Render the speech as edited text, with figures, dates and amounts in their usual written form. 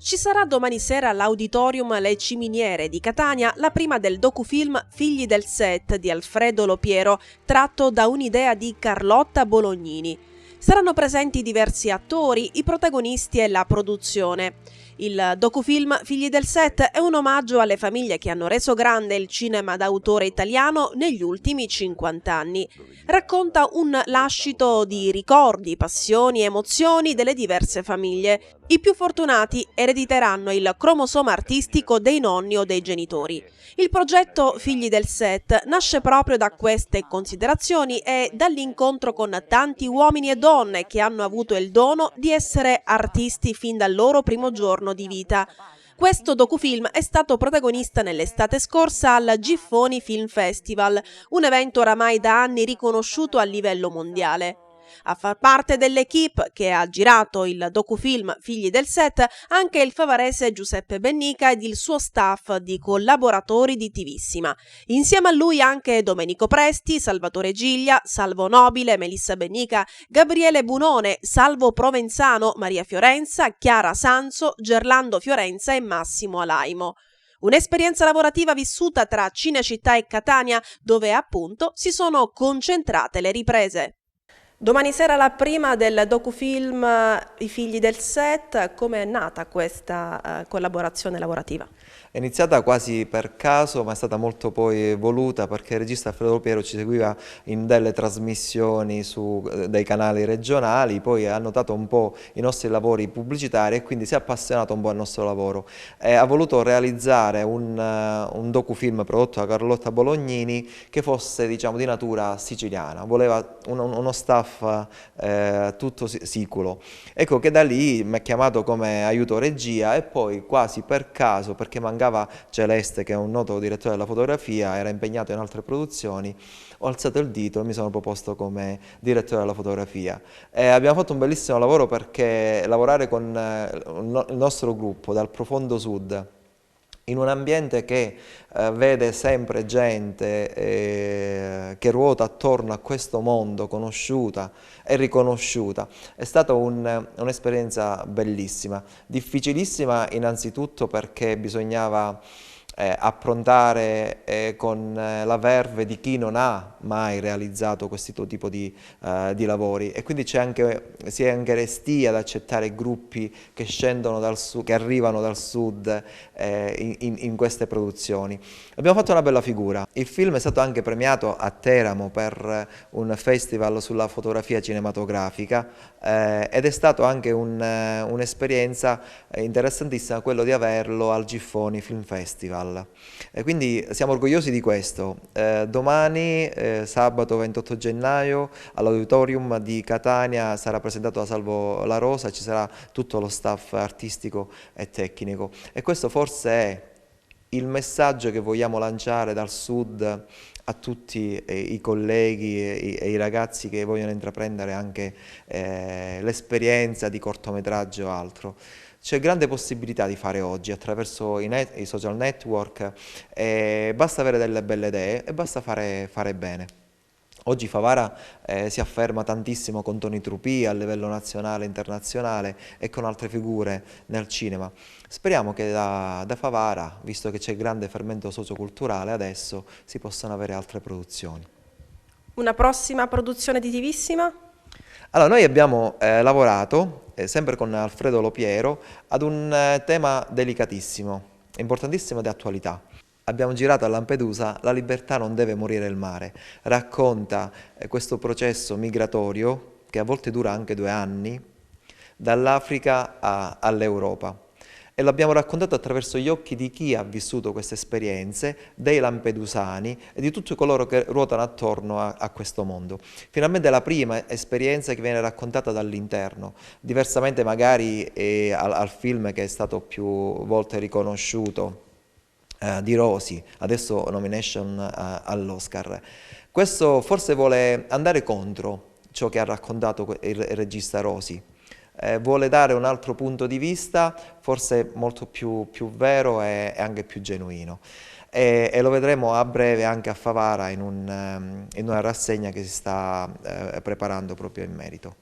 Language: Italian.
Ci sarà domani sera all'Auditorium Le Ciminiere di Catania la prima del docufilm Figli del Set di Alfredo Lopiero, tratto da un'idea di Carlotta Bolognini. Saranno presenti diversi attori, i protagonisti e la produzione. Il docufilm Figli del Set è un omaggio alle famiglie che hanno reso grande il cinema d'autore italiano negli ultimi 50 anni. Racconta un lascito di ricordi, passioni e emozioni delle diverse famiglie. I più fortunati erediteranno il cromosoma artistico dei nonni o dei genitori. Il progetto Figli del Set nasce proprio da queste considerazioni e dall'incontro con tanti uomini e donne che hanno avuto il dono di essere artisti fin dal loro primo giorno di vita. Questo docufilm è stato protagonista nell'estate scorsa al Giffoni Film Festival, un evento oramai da anni riconosciuto a livello mondiale. A far parte dell'equipe che ha girato il docufilm Figli del Set anche il favarese Giuseppe Bennica ed il suo staff di collaboratori di Tivissima. Insieme a lui anche Domenico Presti, Salvatore Giglia, Salvo Nobile, Melissa Bennica, Gabriele Bunone, Salvo Provenzano, Maria Fiorenza, Chiara Sanzo, Gerlando Fiorenza e Massimo Alaimo. Un'esperienza lavorativa vissuta tra Cinecittà e Catania, dove appunto si sono concentrate le riprese. Domani sera la prima del docufilm I Figli del Set. Come è nata questa collaborazione lavorativa? È iniziata quasi per caso, ma è stata molto poi voluta perché il regista Alfredo Lopiero ci seguiva in delle trasmissioni dei canali regionali, poi ha notato un po' i nostri lavori pubblicitari e quindi si è appassionato un po' al nostro lavoro. Ha voluto realizzare un docufilm prodotto da Carlotta Bolognini che fosse, diciamo, di natura siciliana, voleva uno staff tutto siculo. Ecco che da lì mi ha chiamato come aiuto regia e poi quasi per caso, perché mancava Celeste, che è un noto direttore della fotografia, era impegnato in altre produzioni, ho alzato il dito e mi sono proposto come direttore della fotografia. Abbiamo fatto un bellissimo lavoro perché lavorare con il nostro gruppo dal profondo sud, in un ambiente che vede sempre gente che ruota attorno a questo mondo, conosciuta e riconosciuta, è stata un'esperienza bellissima, difficilissima innanzitutto perché bisognava approntare con la verve di chi non ha mai realizzato questo tipo di lavori e quindi si è anche restii ad accettare gruppi che scendono dal sud, che arrivano dal sud in queste produzioni. Abbiamo fatto una bella figura. Il film è stato anche premiato a Teramo per un festival sulla fotografia cinematografica ed è stato anche un'esperienza interessantissima quello di averlo al Giffoni Film Festival. Quindi siamo orgogliosi di questo. Domani, sabato 28 gennaio, all'Auditorium di Catania sarà presentato da Salvo La Rosa, ci sarà tutto lo staff artistico e tecnico. E questo forse è il messaggio che vogliamo lanciare dal sud a tutti i colleghi e i ragazzi che vogliono intraprendere anche l'esperienza di cortometraggio o altro. C'è grande possibilità di fare oggi attraverso i social network, basta avere delle belle idee e basta fare bene. Oggi Favara si afferma tantissimo con Tony Trupì a livello nazionale e internazionale e con altre figure nel cinema. Speriamo che da Favara, visto che c'è grande fermento socioculturale, adesso si possano avere altre produzioni. Una prossima produzione di Tivissima? Allora, noi abbiamo lavorato, sempre con Alfredo Lopiero, ad un tema delicatissimo, importantissimo di attualità. Abbiamo girato a Lampedusa La libertà non deve morire il mare. Racconta questo processo migratorio, che a volte dura anche 2 anni, dall'Africa all'Europa. E l'abbiamo raccontato attraverso gli occhi di chi ha vissuto queste esperienze, dei lampedusani e di tutti coloro che ruotano attorno a questo mondo. Finalmente è la prima esperienza che viene raccontata dall'interno, diversamente magari al film che è stato più volte riconosciuto, di Rosi, adesso nomination all'Oscar. Questo forse vuole andare contro ciò che ha raccontato il regista Rosi. Vuole dare un altro punto di vista, forse molto più vero e anche più genuino. E lo vedremo a breve anche a Favara in una rassegna che si sta preparando proprio in merito.